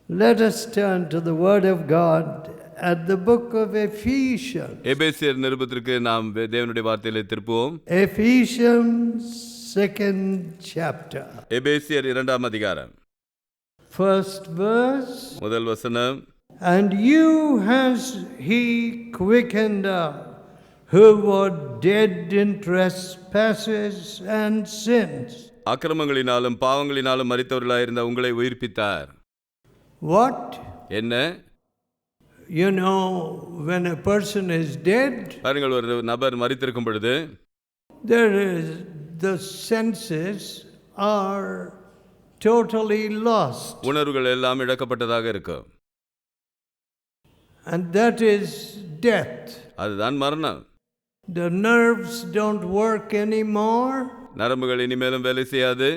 Let us turn to the Word of God at the book of Ephesians. எபேசியர் நிருபத்திற்கு நாம் தேவனுடைய வார்த்தையிலே திருப்புவோம். Ephesians 2nd chapter. எபேசியர் 2ஆம் அதிகாரம். First verse. முதல் வசனம். And you has he quickened up, who were dead in trespasses and sins. அக்கிரமங்களினாலும் பாவங்களினாலும் மரித்தவர்களாயிருந்த உங்களை உயிர்ப்பித்தார். What? என்ன? You know, when a person is dead, பாருங்கள், ஒரு நபர் மரித்திருக்கும் பொழுது the senses are totally lost. உணர்வுகள் எல்லாம் இழக்கப்பட்டதாக இருக்கும். And that is death. அதுதான் மரணம். The nerves don't work anymore. நரம்புகள் இனிமேலும் வேலை செய்யாது.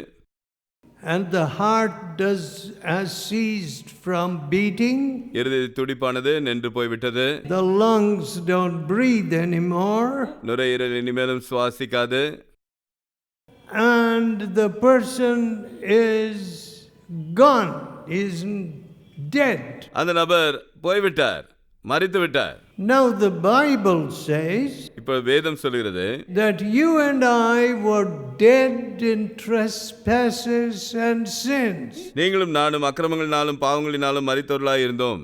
And the heart has ceased from beating. இருதய துடிப்பானது நின்று போய்விட்டது. The lungs don't breathe anymore. நுரையீரல் இனிமேலும் சுவாசிக்காது. And the person is gone, is dead. அந்த நபர் போய்விட்டார், மரித்து விட்டார். Now the Bible says இப்போ வேதம் சொல்கிறது that you and I were dead in trespasses and sins. நீங்களும் நானும் அக்கிரமங்களினாலும் பாவங்களினாலும் மரித்தவர்களாய் இருந்தோம்.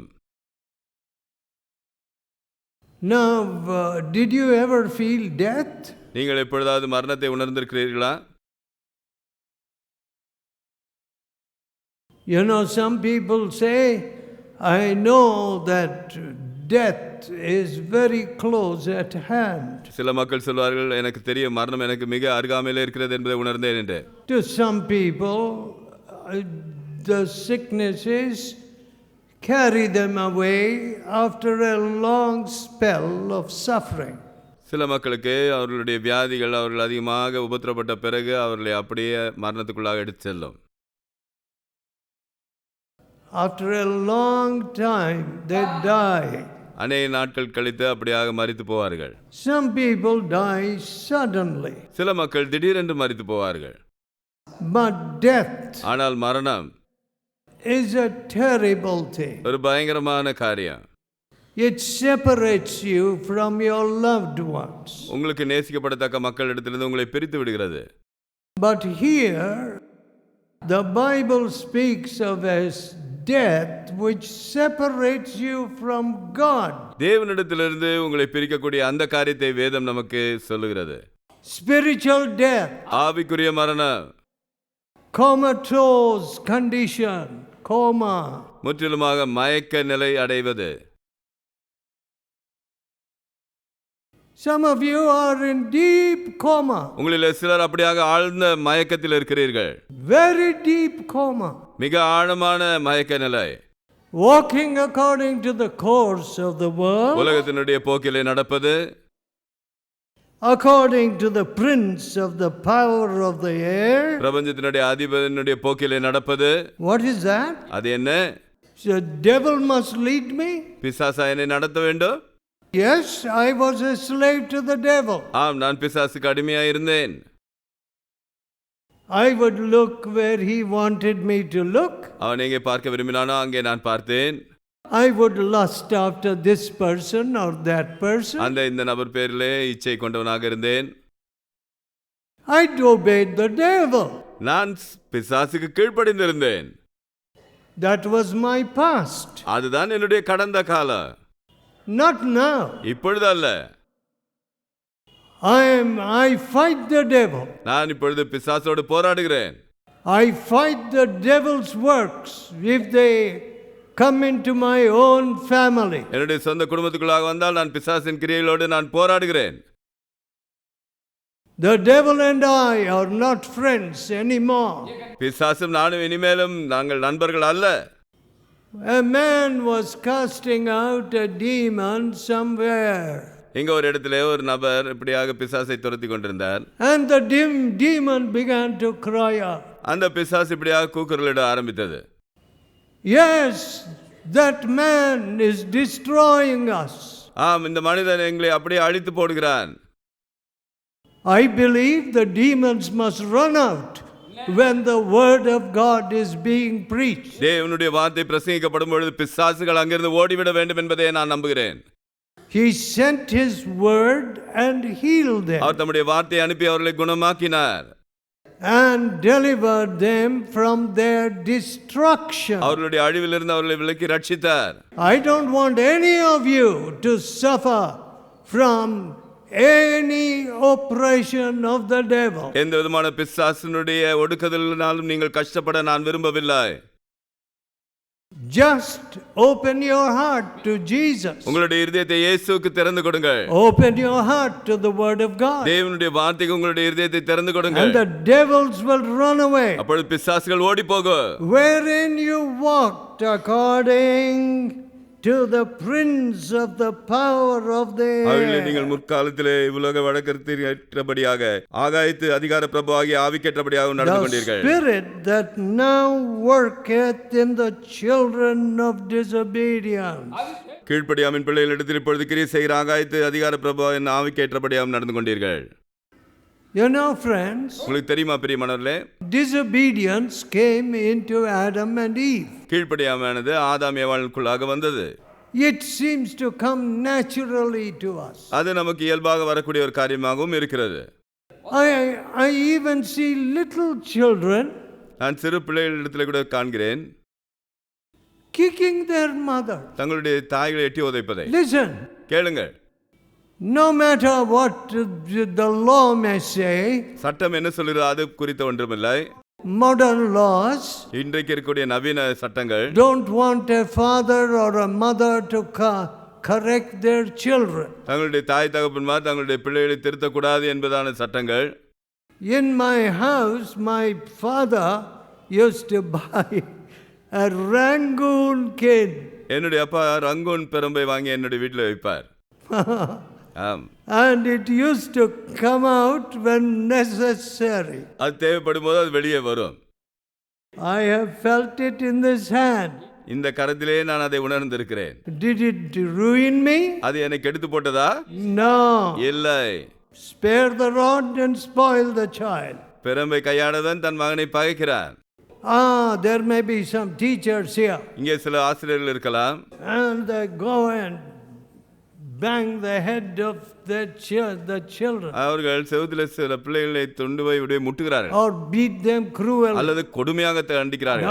Now did you ever feel death? நீங்கள் எப்பொழுதாவது மரணத்தை உணர்ந்திருக்கிறீர்களா? You know, some people say, I know that death is very close at hand. சில மக்கள் சொல்வார்கள், எனக்கு தெரியும் மரணம் எனக்கு மிக அருகாமையிலே இருக்கிறது என்பதை உணர்ந்தேன் என்று. To some people the sicknesses carry them away after a long spell of suffering. சில மக்களுக்கு அவர்களுடைய வியாதிகள் அவர்கள் அதிகமாக உபத்திரப்பட்ட பிறகு அவர்களை அப்படியே மரணத்துக்குள்ளாக எடுத்து செல்லும். After a long time they die. அநேக நாட்கள் கழித்து அப்படியாக மரித்து போவார்கள். Some people die suddenly. சில மக்கள் திடீரென்று மரித்து போவார்கள். But death, ஆனால் மரணம் is a terrible thing. ஒரு பயங்கரமான காரியம். It separates you from your loved ones. உங்களுக்கு நேசிக்கப்படத்தக்க மக்களிடத்திலிருந்து உங்களை பிரித்து விடுகிறது. But here the Bible speaks of as death which separates you from God. தேவனிடத்திலிருந்து உங்களை பிரிக்கக்கூடிய அந்த காரியத்தை வேதம் நமக்கு சொல்லுகிறது. Spiritual death. ஆவிக்குரிய மரணம். Comatose condition. Coma. முற்றிலுமாக மயக்க நிலை அடைவது. Some of you are in deep coma. உங்களில் சிலர் அப்படியாக ஆழ்ந்த மயக்கத்தில் இருக்கிறீர்கள். Very deep coma. மிக ஆழமான மயக்க நிலை. Walking according to the course of the world. உலகத்தினுடைய போக்கிலே நடப்பது. According to the prince of the power of the air. பிரபஞ்சத்தினுடைய அதிபதியினுடைய போக்கிலே நடப்பது. What is that? அது என்ன? The devil must lead me? பிசாசு என்னை நடத்த வேண்டும்? Yes, I was a slave to the devil. ஆம், நான் பிசாசுக்கு அடிமையாக இருந்தேன். I would look where he wanted me to look. அவன் எங்கே பார்க்க விரும்பினானோ அங்கே நான் பார்த்தேன். I would lust after this person or that person. அந்த இந்த நபர் பேரிலே இச்சை கொண்டவனாக இருந்தேன். I'd obeyed the devil. நான் பிசாசுக்கு கீழ்ப்படிந்திருந்தேன். That was my past. அதுதான் என்னுடைய கடந்த காலம். Not now. இப்பொழுது அல்ல. I fight the devil. நான் இப்பொழுது பிசாசோடு போராடுகிறேன். I fight the devil's works if they come into my own family. என்னுடைய சொந்த குடும்பத்துக்குள்ளாக வந்தால் நான் பிசாசின் கிரியைகளோடு நான் போராடுகிறேன். The devil and I are not friends anymore. பிசாசும் நானும் இனிமேலும் நாங்கள் நண்பர்கள் அல்ல. A man was casting out a demon somewhere. இங்க ஒரு இடத்திலே ஒரு நபர் இப்படியாக பிசாசை துரத்தி கொண்டிருந்தார். And the demon began to cry out. அந்த பிசாசு இப்படியாக கூக்குரலிட ஆரம்பித்தது. Yes, that man is destroying us. ஆம், இந்த மனிதன் எங்களை அப்படியே அழித்து போடுகிறான். I believe the demons must run out. when the word of God is being preached. தேவனுடைய வார்த்தை பிரசங்கிக்கப்படும் பொழுது பிசாசுகள் அங்கிருந்து ஓடிவிட வேண்டும் என்பதை நான் நம்புகிறேன். He sent his word and healed them அவர் தம்முடைய வார்த்தையை அனுப்பி அவர்களை குணமாக்கினார். and delivered them from their destruction. அவர்களுடைய அழிவிலிருந்து அவர்களை விலக்கி ரட்சித்தார். I don't want any of you to suffer from any oppression of the devil. எந்த விதமான பிசாசினுடைய ஒடுக்குதலினாலும் நீங்கள் கஷ்டப்பட நான் விரும்பவில்லை. Just open your heart to Jesus. உங்களுடைய இதயத்தை இயேசுவுக்கு திறந்து கொடுங்கள். Open your heart to the word of God. தேவனுடைய வார்த்தைக்கு உங்களுடைய இதயத்தை திறந்து கொடுங்கள். And the devils will run away. அப்பொழுது பிசாசுகள் ஓடி போகும். Wherein you walked according to the prince of the power of the அவைகளை air. நீங்கள் முற்காலத்திலே உலக வழக்கத்திற்கேற்றபடியாக ஆகாயத்து அதிகார பிரபுவாகிய ஆவிக்கேற்றபடியாக நடந்து The கொண்டீர்கள். spirit that now worketh in the children of disobedience. கீழ்ப்படியாமின் பிள்ளைகளிடத்தில் இப்பொழுது கிரியை செய்கிற ஆகாயத்து அதிகார பிரபுவின் ஆவிக்கேற்றபடியாக நடந்து கொண்டீர்கள். You know, friends, உங்களுக்கு தெரியுமா பிரியமானவர்களே, disobedience came into Adam and Eve. கீழ்ப்படியாமையானது ஆதாம் ஏவாளுக்குள்ளாக வந்தது. It seems to come naturally to us. அது நமக்கு இயல்பாக வரக்கூடிய ஒரு காரியமாகவும் இருக்கிறது. I even see little children நான் சிறு பிள்ளைகளிடத்தில் கூட காண்கிறேன் kicking their mother. தங்களுடைய தாய்களை எட்டி உதைப்பதை. Listen, கேளுங்கள். no matter what the law may say, சட்டம் என்ன சொல்கிறது அது குறித்த ஒன்றுமில்லை. modern laws இன்றைக்கு இருக்கக்கூடிய நவீன சட்டங்கள் don't want a father or a mother to correct their children. தங்களுடைய தாய் தகப்பன்மார் தங்களுடைய பிள்ளைகளை திருத்தக்கூடாது என்பதான சட்டங்கள். In my house, my father used to buy a Rangoon kid. என்னுடைய அப்பா ரங்கூன் பெரும்பை வாங்கி என்னுடைய வீட்டில் வைப்பார். ஆம். And it used to come out when necessary. அது தேவைப்படும் போது அது வெளியே வரும். I have felt it in this hand. இந்த கரத்திலே நான் அதை உணர்ந்திருக்கிறேன். Did it ruin me? அது என்னை கெடுத்து போட்டதா? No. இல்லை. Spare the rod and spoil the child. பெரும்பை கையாடவன் தன் மகனை பகைக்கிறான். There may be some teachers here. இங்கே சில ஆசிரியர்கள் இருக்கலாம். And they go and bang the head of the children. அவர்கள் செவுத்துல சில பிள்ளைகளை துண்டு போய் இப்படியே முட்டுகிறார்கள். Or beat them cruelly. அல்லது கொடுமையாக தண்டிக்கிறார்கள்.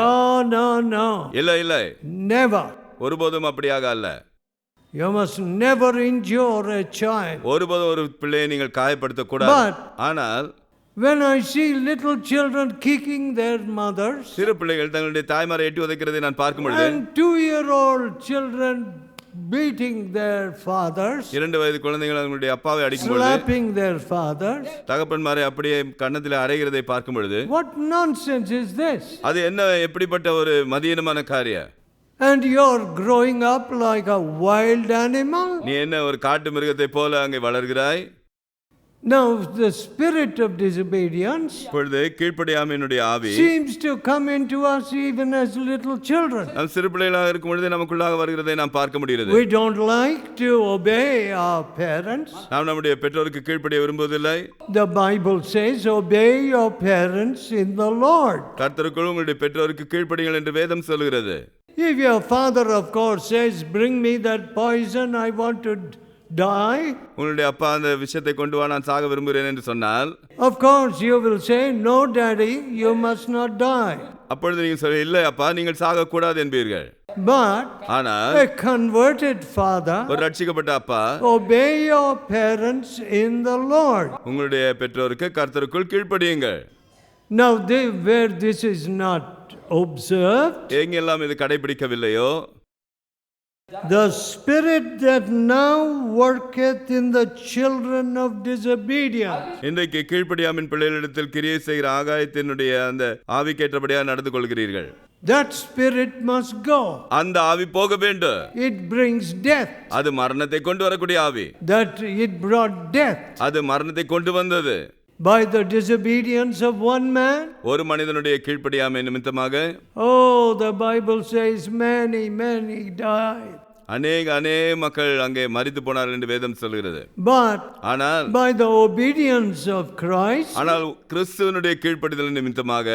No. இல்லை. Never. ஒருபோதும் அப்படியாக அல்ல. You must never injure a child. ஒருபோதும் ஒரு பிள்ளையை நீங்கள் காயப்படுத்த கூடாது. ஆனால் when I see little children kicking their mothers, சிறு பிள்ளைகள் தங்களுடைய தாய்மாரை எட்டி உதைக்கிறதை நான் பார்க்கும் பொழுது, and 2-year-old children beating their fathers, 2 வயது குழந்தைகள் அவங்களுடைய அப்பாவை அடிக்கும் பொழுது, slapping their fathers, தகப்பன்மாரை அப்படியே கன்னத்தில் அறைகிறதை பார்க்கும் பொழுது, what nonsense is this? அது என்ன எப்படிப்பட்ட ஒரு மதியீனமான காரியம்? And you're growing up like a wild animal. நீ என்ன ஒரு காட்டு மிருகத்தை போல அங்கே வளர்கிறாய்? Now the spirit of disobedience இப்பொழுது கீழ்ப்படியாமையினுடைய ஆவி seems to come into us even as little children. நாம் சிறு பிள்ளைகளாக இருக்கும் பொழுது நமக்குள்ளாக வருகிறதை நாம் பார்க்க முடிகிறது. We don't like to obey our parents. நாம் நம்முடைய பெற்றோருக்கு கீழ்ப்படிய விரும்புவதில்லை. The Bible says, obey your parents in the Lord. கர்த்தருக்குள் உங்களுடைய பெற்றோருக்கு கீழ்ப்படியுங்கள் என்று வேதம் சொல்கிறது. If your father, of course, says, bring me that poison, I want to die, உங்களுடைய அப்பா அந்த விஷயத்தை கொண்டு வா நான் சாக விரும்புகிறேன் என்று சொன்னால், of course you will say, no daddy, you must not die. அப்பொழுது நீங்கள் சொல்ல இல்லை அப்பா நீங்கள் சாக கூடாது என்பீர்கள். But ஆனால் a converted father, ஒரு ரட்சிக்கப்பட்ட அப்பா, obey your parents in the Lord. உங்களுடைய பெற்றோருக்கு கர்த்தருக்குள் கீழ்ப்படியுங்கள். Now where this is not observed, எங்கெல்லாம் இது கடைபிடிக்கவில்லையோ, the spirit that now worketh in the children of disobedience, இன்றைக்கு கீழ்ப்படியாமின் பிள்ளைகளிடத்தில் கிரியை செய்கிற ஆகாயத்தினுடைய அந்த ஆவிக்கேற்றபடியாக நடந்து கொள்கிறீர்கள். that spirit must go. அந்த ஆவி போக வேண்டும். It brings death. அது மரணத்தை கொண்டு வரக்கூடிய ஆவி. That it brought death. அது மரணத்தை கொண்டு வந்தது. By the disobedience of one man. ஒரு மனிதனுடைய கீழ்ப்படியாமை நிமித்தமாக, The Bible says many died. அநேக மக்கள் அங்கே மரித்து போனார்கள் என்று வேதம் சொல்கிறது. But ஆனால் by the obedience of Christ, ஆனால் கிறிஸ்துவனுடைய கீழ்ப்படிதல் நிமித்தமாக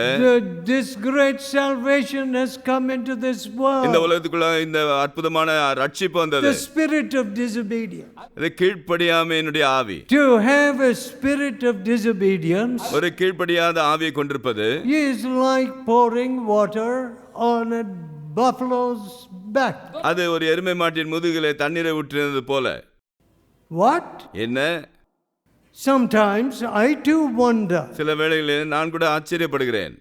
this great salvation has come into this இந்த world. உலகத்துக்குள்ள இந்த அற்புதமான ரட்சிப்பு வந்தது. The spirit of disobedience. இது கீழ்ப்படியாமையினுடைய ஆவி. To have a spirit of disobedience ஒரு கீழ்ப்படியாத ஆவியை கொண்டிருப்பது is like pouring water on a buffalo's back. அது ஒரு எருமை மாட்டின் முதுகிலே தண்ணீரை ஊற்றினது போல. What? என்ன? Sometimes I too wonder. சில வேளைகளில் நான் கூட ஆச்சரியப்படுகிறேன்.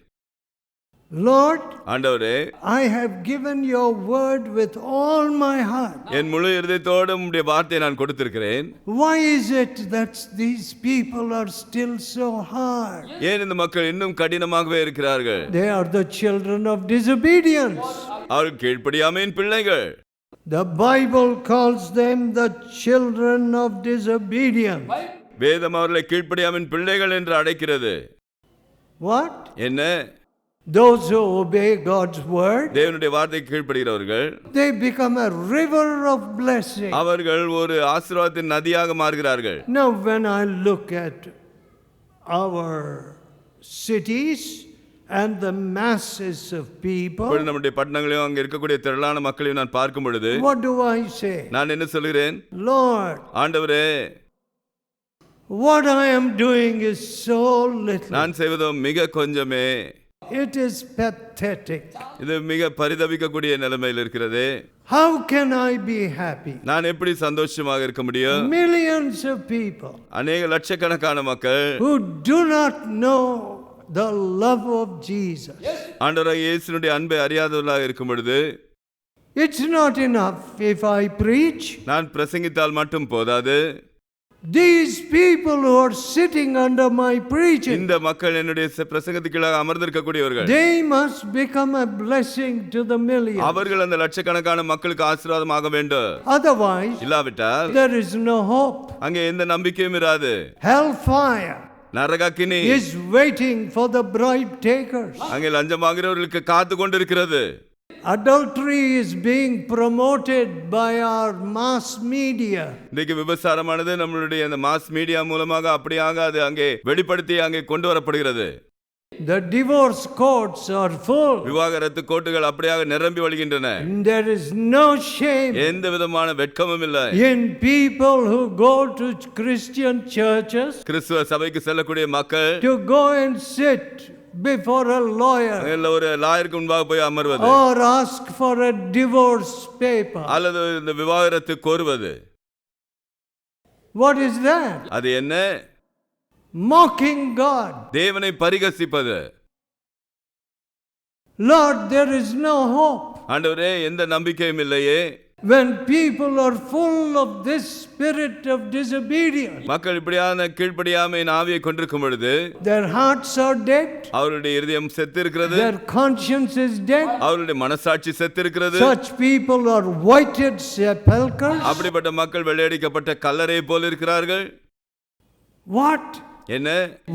Lord, ஆண்டவரே, I have given your word with all my heart. என் முழு இருதயத்தோடு உம்முடைய வார்த்தையை நான் கொடுத்திருக்கிறேன். Why is it that these people are still so hard? ஏன் இந்த மக்கள் இன்னும் கடினமாகவே இருக்கிறார்கள்? They are the children of disobedience. அவர்கள் கீழ்ப்படியாமையின் பிள்ளைகள். The Bible calls them the children of disobedience. வேதம் அவர்களை கீழ்ப்படியாமையின் பிள்ளைகள் என்று அழைக்கிறது. What? என்ன? Those who obey God's word, தேவனுடைய வார்த்தைக்கு கீழ்ப்படிகிறவர்கள் they become a river of blessing. அவர்கள் ஒரு ஆசீர்வாதத்தின் நதியாக மாறுகிறார்கள். Now when I look at our cities and the masses of people, நம்முடைய பட்டணங்களையும் அங்கே இருக்கக்கூடிய திரளான மக்களையும் நான் பார்க்கும் பொழுது what do I say? நான் என்ன சொல்கிறேன்? Lord, ஆண்டவரே, what I am doing is so little. நான் செய்வதோ மிக கொஞ்சமே. It is pathetic. இது மிக பரிதபிக்கக்கூடிய நிலைமையில் இருக்கிறது. How can I be happy? நான் எப்படி சந்தோஷமாக இருக்க முடியும்? Millions of people அநேக லட்சக்கணக்கான மக்கள் who do not know the love of Jesus. ஆண்டவராகிய இயேசுவினுடைய அன்பை அறியாதவர்களாக இருக்கும் பொழுது It's not enough if I preach. நான் பிரசங்கித்தால் மட்டும் போதாது. These people who are sitting under my preaching, இந்த மக்கள் என்னுடைய பிரசங்கத்துக்கு அமர்ந்திருக்க கூடியவர்கள். they must become a blessing to the millions. அவர்கள் அந்த லட்சக்கணக்கான மக்களுக்கு ஆசீர்வாதமாக வேண்டும். Otherwise, இல்லாவிட்டால் there is no hope. அங்கே எந்த நம்பிக்கையும் இராது. Hellfire நரகாக்கினி is waiting for the bribe takers. அங்கே லஞ்சம் வாங்குறவர்களுக்கு காத்து கொண்டிருக்கிறது. Adultery is being promoted by our mass media. இன்னைக்கு விபச்சாரமானது நம்மளுடைய அந்த மாஸ் மீடியா மூலமாக அப்படியாக அது அங்கே வெளிப்படுத்தி அங்கே கொண்டு வரப்படுகிறது. The divorce courts are full. விவாகரத்து கோர்ட்டுகள் அப்படியாக நிரம்பி வழிகின்றன. There is no shame எந்த விதமான வெட்கமும் இல்லை. in people who go to Christian churches கிறிஸ்துவ சபைக்கு செல்லக்கூடிய மக்கள் to go and sit before a lawyer ஒரு லாயருக்கு முன்பாக போய் அமர்வது or ask for a divorce paper. அல்லது இந்த விவாகரத்து கோருவது. What is that? அது என்ன? Mocking God. தேவனை பரிகசிப்பது. Lord, there is no hope. ஆண்டவரே, எந்த நம்பிக்கையும் இல்லையே. When people are full of this spirit of disobedience, மக்கள் இப்படியான கீழ்ப்படியாமையின் ஆவியை கொண்டிருக்கும் பொழுது their hearts are dead, அவருடைய இருதயம் செத்து இருக்கிறது, their conscience is dead. அவருடைய மனசாட்சி செத்து இருக்கிறது. Such people are whited sepulchres. அப்படிப்பட்ட மக்கள் வெள்ளையடிக்கப்பட்ட கல்லறை போல இருக்கிறார்கள். What? என்ன?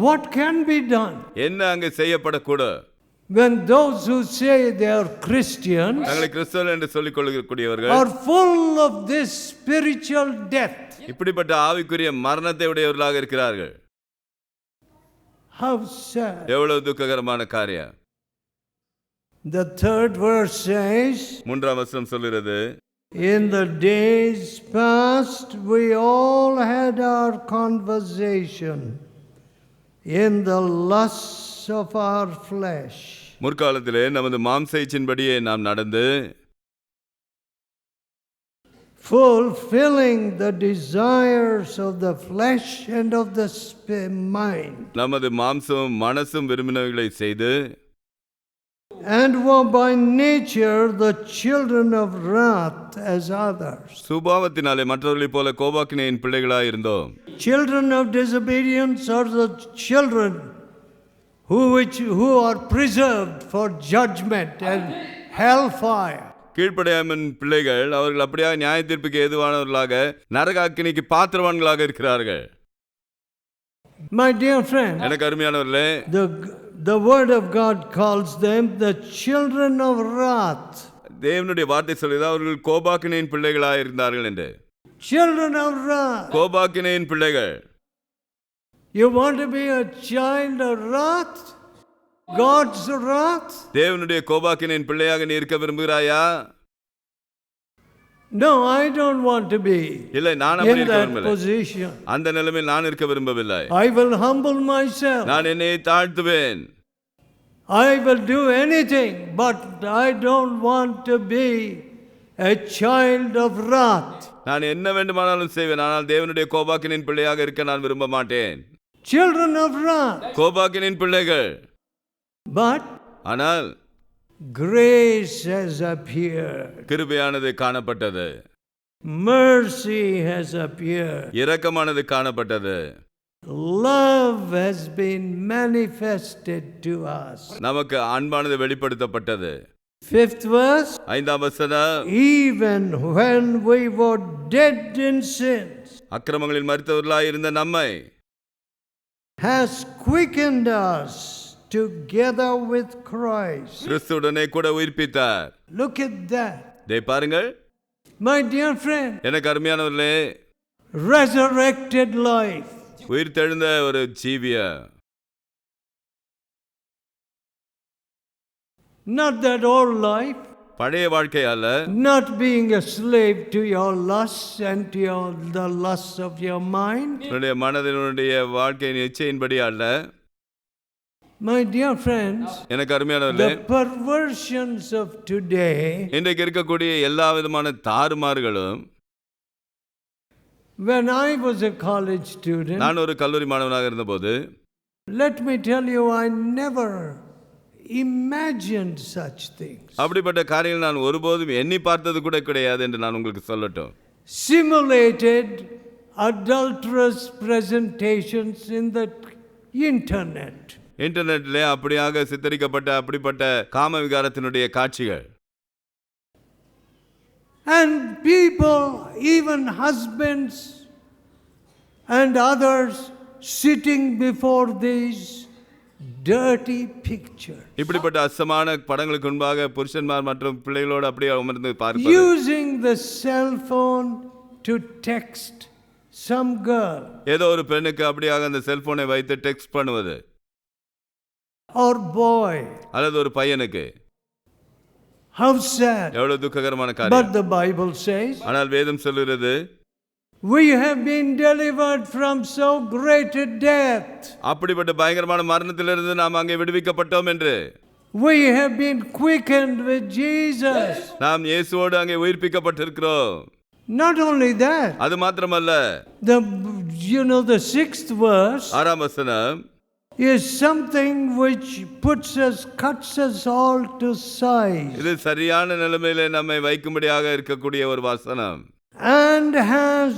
What can be done? என்ன அங்கே செய்யப்படக்கூடும்? When those who say they are Christians தங்களை கிறிஸ்தவர்கள் என்று சொல்லிக் கொள்ளக்கூடியவர்கள் are full of this spiritual death. இப்படிப்பட்ட ஆவிக்குரிய மரணத்தை உடையவர்களாக இருக்கிறார்கள். How sad. எவ்வளவு துக்ககரமான காரியம். The third verse says, மூன்றாம் வசனம் சொல்கிறது, in the days past we all had our conversation in the lusts of our flesh. முற்காலத்திலே நமது மாம்ச இச்சையின்படியே நாம் நடந்து fulfilling the desires of the flesh and of the mind. நமது மாம்சமும் மனசும் விரும்பினவைகளை செய்து and were by nature the children of wrath as others. சுபாவத்தினாலே மற்றவர்களைப் போல கோபாக்கினையின் பிள்ளைகளாய் இருந்தோம். Children of disobedience are the children who are preserved for judgment and hellfire. கீழ்ப்படியாமையின் பிள்ளைகள் அவர்கள் அப்படியாக நியாய தீர்ப்புக்கு ஏதுவானவர்களாக நரகாக்கினிக்கு பாத்திரவான்களாக இருக்கிறார்கள். My dear friend, எனக்கு அருமையானவர்களே, the word of God calls them the children of wrath. தேவனுடைய வார்த்தை சொல்லுது அவர்கள் கோபாக்கினையின் பிள்ளைகளாக இருந்தார்கள் என்று. Children of wrath. கோபாக்கினையின் பிள்ளைகள். You want to be a child of wrath? God's wrath? தேவனுடைய கோபாக்கினையின் பிள்ளையாக நீ இருக்க விரும்புகிறாயா? No, I don't want to be இல்லை, நான் அப்படி in இருக்க that விரும்பவில்லை. position. அந்த நிலைமையில் நான் இருக்க விரும்பவில்லை. I will humble myself. நான் என்னை தாழ்த்துவேன். I will do anything, but I don't want to be a child of wrath. நான் என்ன வேண்டுமானாலும் செய்வேன், ஆனால் தேவனுடைய கோபாக்கினின் பிள்ளையாக இருக்க நான் விரும்ப மாட்டேன். Children of wrath. கோபாக்கினின் பிள்ளைகள். But ஆனால் grace has appeared. கிருபையானது காணப்பட்டது. Mercy has appeared. இரக்கமானது காணப்பட்டது. Love has been manifested to us. நமக்கு அன்பானது வெளிப்படுத்தப்பட்டது. 5th verse. 5ஆம் வசனம். Even when we were dead in sins, அக்கிரமங்களில் மரித்தவர்களாய் இருந்த நம்மை has quickened us together with Christ. கிறிஸ்துவுடனே கூட உயிர்ப்பித்தார். Look at that. இதை பாருங்கள். My dear friend, எனக்கு அருமையானவர்களே, resurrected life. உயிர்த்தெழுந்த ஒரு ஜீவிய. Not that old life. பழைய வாழ்க்கை அல்ல. Not being a slave to your lusts and to the lusts of your mind. உன்னுடைய மனதினுடைய வாழ்க்கையின் இச்சையின்படி அல்ல. My dear friends, எனக்கு அருமையானவர்களே, the perversions of today, இன்றைக்கு இருக்கக்கூடிய எல்லா விதமான தாறுமாறுகளும், when I was a college student, நான் ஒரு கல்லூரி மாணவனாக இருந்தபோது, let me tell you, I never imagined such things. அப்படிப்பட்ட காரியங்கள் நான் ஒருபோதும் எண்ணி பார்த்தது கூட கிடையாது என்று நான் உங்களுக்கு சொல்லட்டும். Simulated adulterous presentations in the internet. இன்டர்நெட்டிலே அப்படியாக சித்தரிக்கப்பட்ட அப்படிப்பட்ட காம விகாரத்தினுடைய காட்சிகள். And people, even husbands and others, sitting before these dirty pictures. இப்படிப்பட்ட அசமான படங்களுக்கு முன்பாக புருஷன்மார் மற்றும் பிள்ளைகளோடு அப்படியே அமர்ந்து பார்ப்பது. Using the cell phone to text some girl. ஏதோ ஒரு பெண்ணுக்கு அப்படியாக அந்த செல்போனை வைத்து டெக்ஸ்ட் பண்ணுவது. Or boy. அல்லது ஒரு பையனுக்கு. How sad. எவ்வளவு துக்ககரமான But காரியம். the Bible says, ஆனால் வேதம் சொல்கிறது, we have been delivered from so great a death. அப்படிப்பட்ட பயங்கரமான மரணத்திலிருந்து நாம் அங்கே விடுவிக்கப்பட்டோம் என்று. We have been quickened with Jesus. நாம் இயேசுவோடு அங்கே உயிர்ப்பிக்கப்பட்டிருக்கிறோம். Not only that. அது மாத்திரமல்ல. The 6th verse 6ஆம் வசனம் is something which cuts us all to size. இது சரியான நிலைமையிலே நம்மை வைக்கும்படியாக இருக்கக்கூடிய ஒரு வசனம். And has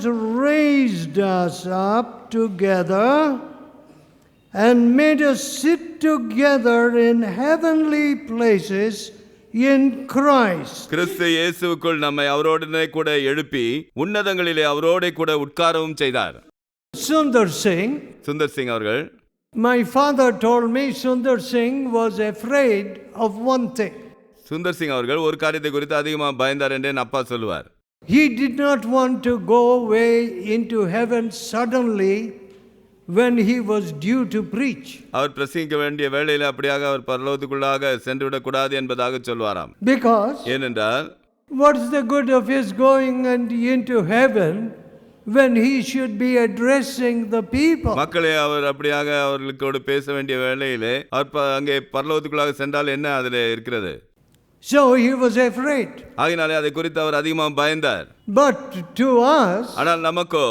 raised us up together and made us sit together in heavenly places in Christ. கிறிஸ்து இயேசுவுக்குள் நம்மை அவரோடே கூட எழுப்பி உன்னதங்களிலே அவரோடே கூட உட்காரவும் செய்தார். Sundar Singh, சுந்தர் சிங் அவர்கள், my father told me Sundar Singh was afraid of one thing. Sundar Singh அவர்கள் ஒரு காரியத்தை குறித்து அதிகமாக பயந்தார் என்று என் அப்பா சொல்லுவார். He did not want to go away into heaven suddenly when he was due to preach. அவர் பிரசங்கிக்க வேண்டிய வேளையில் அப்படியாக அவர் பரலோகத்துக்குள்ளாக சென்று விடக்கூடாது என்பதாக சொல்வாராம். Because ஏனென்றால் what's the good of his going and into heaven when he should be addressing the people? மக்களே அவர் அப்படியாக அவர்களுக்கு பேச வேண்டிய வேளையிலே அவர் அங்கே பரலோகத்துக்குள்ளாக சென்றால் என்ன அதில் இருக்கிறது? So he was afraid. ஆகினாலே அதை குறித்து அவர் அதிகமாக பயந்தார். But to us, ஆனால் நமக்கோ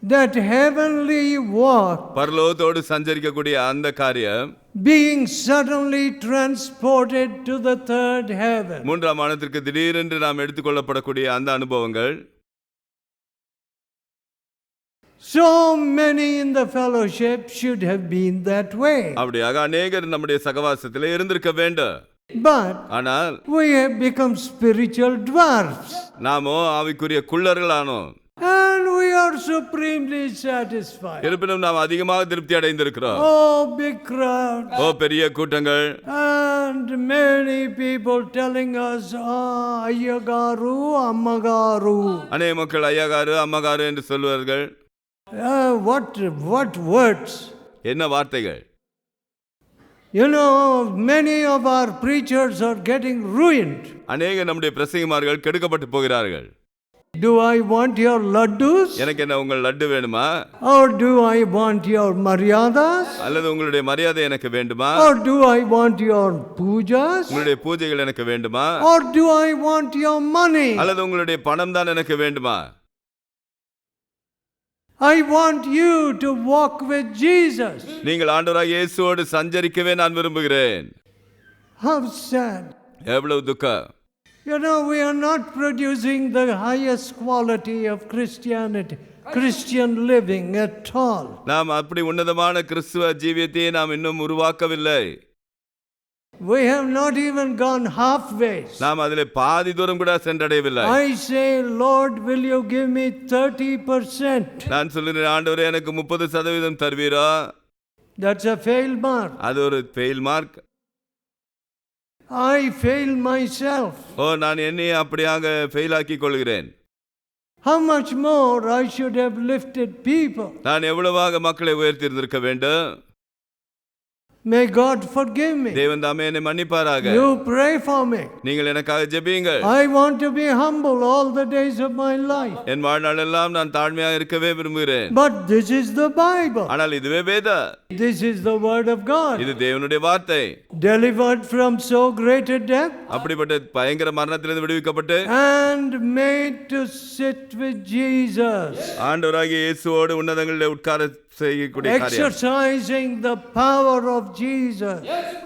that heavenly walk, பரலோகத்தோடு சஞ்சரிக்கக்கூடிய அந்த காரியம், being suddenly transported to the third heaven, மூன்றாம் வானத்திற்கு திடீரென்று நாம் எடுத்துக்கொள்ளப்படக்கூடிய அந்த அனுபவங்கள், so many in the fellowship should have been that way. அப்படியாக அநேகர் நம்முடைய சகவாசத்திலே இருந்திருக்க வேண்டும். But ஆனால் we have become spiritual dwarfs. நாமோ ஆவிக்குரிய குள்ளர்கள் ஆனோம். And we are are supremely satisfied. இருப்பினும் நாம் அதிகமாக திருப்தி அடைந்திருக்கிறோம். Oh, big crowd. ஓ பெரிய கூட்டங்கள். And many people telling us, Ayyagaru, Ammagaru. அநேக மக்கள் ஐயகாரு அம்மகாரு என்று சொல்வார்கள். What words? என்ன வார்த்தைகள்? You know, many of our preachers are getting ruined. அநேக நம்முடைய பிரசங்கிமார்கள் கெடுக்கப்பட்டு போகிறார்கள். Do I want your laddus? எனக்கு என்ன உங்கள் லட்டு வேணுமா? Or do I want your maryadas? அல்லது உங்களுடைய மரியாதை எனக்கு வேண்டுமா? Or do I want your pujas? உங்களுடைய பூஜைகள் எனக்கு வேண்டுமா? Or do I want your money? அல்லது உங்களுடைய பணம் தான் எனக்கு வேண்டுமா? I want you to walk with Jesus. நீங்கள் ஆண்டவராகிய இயேசுவோடு சஞ்சரிக்கவே நான் விரும்புகிறேன். How sad. எவ்வளவு துக்கம். You know, we are not producing the highest quality of Christianity, Christian living at all. நாம் அப்படி உன்னதமான கிறிஸ்துவ ஜீவியத்தை நாம் இன்னும் உருவாக்கவில்லை. We have not even gone halfway. நாம் அதிலே பாதி தூரம் கூட சென்றடையவில்லை. I say, Lord, will you give me 30%? நான் சொல்கிறேன், ஆண்டவரே எனக்கு 30% தருவீரா? That's a fail mark. அது ஒரு fail mark. I fail myself. ஓ நான் என்னை அப்படியாக ஃபெயில் ஆக்கிக் கொள்கிறேன். How much more I should have lifted people. நான் எவ்வளவாக மக்களை உயர்த்தி இருந்திருக்க வேண்டும். May God forgive me. தேவன் தாமே என்னை மன்னிப்பாராக. You pray for me. நீங்கள் எனக்காக ஜெபியுங்கள். I want to be humble all the days of my life. என் வாழ்நாளெல்லாம் நான் தாழ்மையாக இருக்கவே விரும்புகிறேன். But this is the Bible. ஆனால் இதுவே வேதம். This is the word of God. இது தேவனுடைய வார்த்தை. Delivered from so great a death. அப்படிப்பட்ட பயங்கர மரணத்திலிருந்து விடுவிக்கப்பட்டு And made to sit with Jesus. ஆண்டவராகிய இயேசுவோடு உன்னதங்களிலே உட்கார செய்யக்கூடிய காரியம். Exercising the power of Jesus.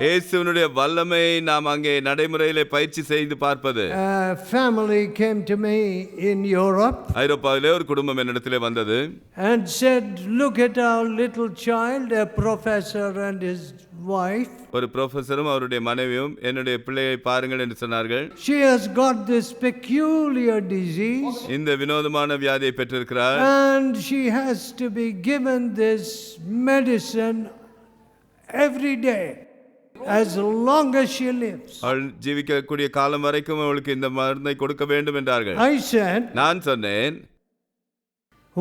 இயேசுவினுடைய வல்லமை நாம் அங்கே நடைமுறையிலே பயிற்சி செய்து பார்ப்பது. A family came to me in Europe. ஐரோப்பாவிலே ஒரு குடும்பம் என்னிடத்திலே வந்தது. And said, look at our little child, a professor and his wife. ஒரு ப்ரொஃபஸரும் அவருடைய மனைவியும் என்னுடைய பிள்ளையை பாருங்கள் என்று சொன்னார்கள். She has got this peculiar disease. இந்த வினோதமான வியாதியை பெற்றிருக்கிறார். And she has to be given this medicine every day as long as she lives. அவள் ஜீவிக்கக்கூடிய காலம் வரைக்கும் அவளுக்கு இந்த மருந்தை கொடுக்க வேண்டும் என்றார்கள். I said, நான் சொன்னேன்,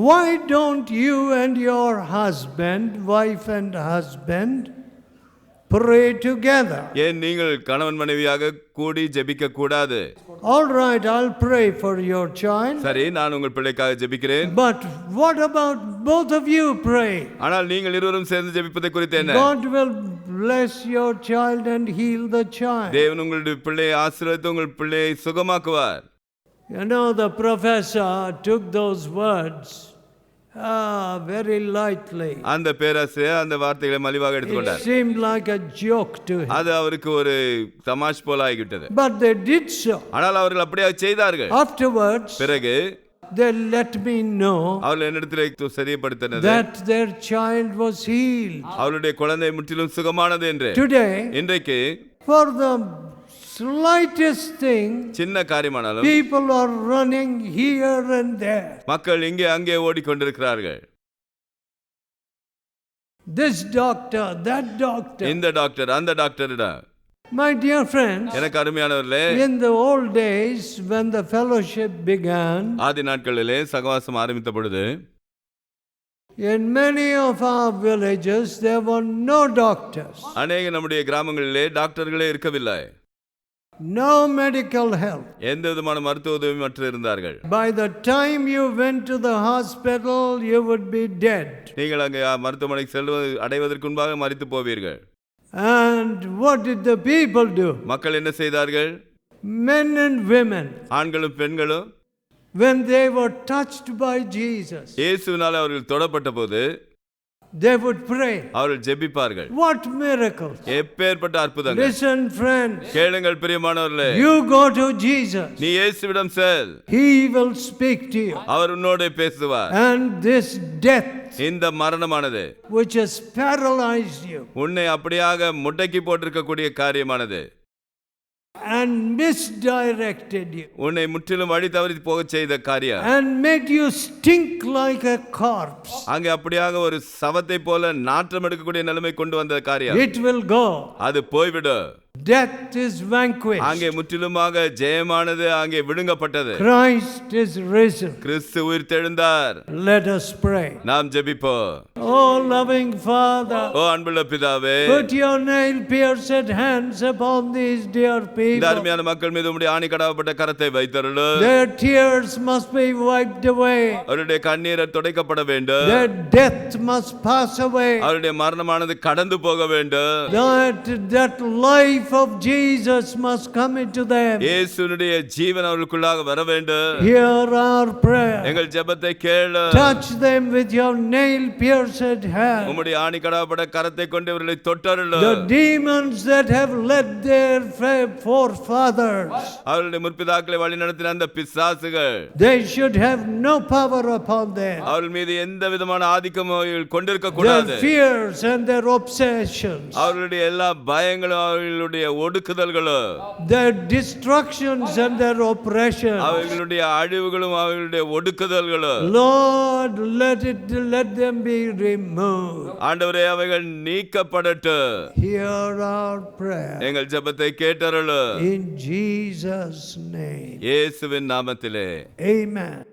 why don't you and your husband, wife and husband, pray together? ஏன் நீங்கள் கணவன் மனைவியாக கூடி ஜெபிக்க கூடாது? All right, I'll pray for your child. சரி, நான் உங்கள் பிள்ளைக்காக ஜெபிக்கிறேன். But what about both of you pray? ஆனால் நீங்கள் இருவரும் சேர்ந்து ஜெபிப்பதை குறித்து என்ன? God will bless your child and heal the child. தேவன் உங்களுடைய பிள்ளையை ஆசீர்வதித்து உங்கள் பிள்ளையை சுகமாக்குவார். You know, the professor took those words very lightly. அந்த பேராசிரியர் அந்த வார்த்தைகளை மலிவாக எடுத்துக்கொண்டார். It seemed like a joke to him. அது அவருக்கு ஒரு தமாஷ் போல ஆகிவிட்டது. But they did so. ஆனால் அவர்கள் அப்படியே செய்தார்கள். Afterwards, பிறகு they let me know அவர்கள் என்னிடத்தில் சரியப்படுத்தினது that their child was healed. அவருடைய குழந்தை முற்றிலும் சுகமானது என்று. Today, இன்றைக்கு for the slightest thing, சின்ன காரியமானாலும் people are running here and there. மக்கள் இங்கே அங்கே ஓடிக்கொண்டிருக்கிறார்கள். This doctor, that doctor. இந்த டாக்டர் அந்த டாக்டரிடம். My dear friends, எனக்கு அருமையானவர்களே, in the old days when the fellowship began, ஆதி நாட்களிலே சகவாசம் ஆரம்பித்த பொழுது in many of our villages there were no doctors. அநேக நம்முடைய கிராமங்களிலே டாக்டர்களே இருக்கவில்லை. No medical help. எந்த விதமான மருத்துவ உதவி மற்ற இருந்தார்கள். By the time you went to the hospital, you would be dead. நீங்கள் அங்கே மருத்துவமனைக்கு செல்வது அடைவதற்கு முன்பாக மரித்து போவீர்கள். And what did the people do? மக்கள் என்ன செய்தார்கள்? Men and women, ஆண்களும் பெண்களும் when they were touched by Jesus, இயேசுவினால் அவர்கள் தொடப்பட்ட போது they would pray. அவர்கள் ஜெபிப்பார்கள். What miracles! எப்பேற்பட்ட அற்புதங்கள். Listen, friends. கேளுங்கள் பிரியமானவர்களே. You go to Jesus. நீ இயேசுவிடம் செல். He will speak to you. அவர் உன்னோடு பேசுவார். And this death, இந்த மரணமானது, which has paralyzed you, உன்னை அப்படியாக முடக்கி போட்டிருக்கக்கூடிய காரியமானது, and misdirected you உன்னை முற்றிலும் வழி தவறி போகச் செய்த காரியம் and made you stink like a corpse, அங்கே அப்படியாக ஒரு சவத்தை போல நாற்றம் எடுக்கக்கூடிய நிலைமை கொண்டு வந்த காரியம் it will go. அது போய்விடு. Death is vanquished. அங்கே முற்றிலுமாக ஜெயமானது அங்கே விழுங்கப்பட்டது. Christ is risen. கிறிஸ்து உயிர்த்தெழுந்தார். Let us pray. நாம் ஜெபிப்போம். Oh loving Father, ஓ அன்புள்ள பிதாவே, put your nail-pierced hands upon these dear இந்த people. அருமையான மக்கள் மீது உம்முடைய ஆணிக்கடாவப்பட்ட கரத்தை வைத்தருளு. Their tears must be wiped away. அவருடைய கண்ணீர் துடைக்கப்பட வேண்டும். Their death must pass away. அவருடைய மரணமானது கடந்து போக வேண்டும். That life of Jesus must come into them. இயேசுவுடைய ஜீவன் அவர்களுக்குள்ளாக வர வேண்டும். Hear our prayer. எங்கள் ஜெபத்தை கேளு. Touch them with your nail-pierced hand. உம்முடைய ஆணிக்கடாவப்பட்ட கரத்தை கொண்டு இவர்களை தொட்டருளு. The demons that have led their forefathers, அவருடைய முற்பிதாக்களை வழி நடத்தின அந்த பிசாசுகள், they should have no power upon them. அவர்கள் மீது எந்த விதமான ஆதிக்கமும் அவர்கள் கொண்டிருக்க கூடாது. Their fears and their obsessions, அவர்களுடைய எல்லா பயங்களும் அவர்களுடைய ஒடுக்குதல்களும், their destructions and their oppressions, அவர்களுடைய அழிவுகளும் அவர்களுடைய ஒடுக்குதல்களும், Lord, let them be removed. ஆண்டவரே அவைகள் நீக்கப்படட்டும். Hear our prayer. எங்கள் ஜெபத்தை கேட்டருளு. In Jesus' name. இயேசுவின் நாமத்திலே. Amen.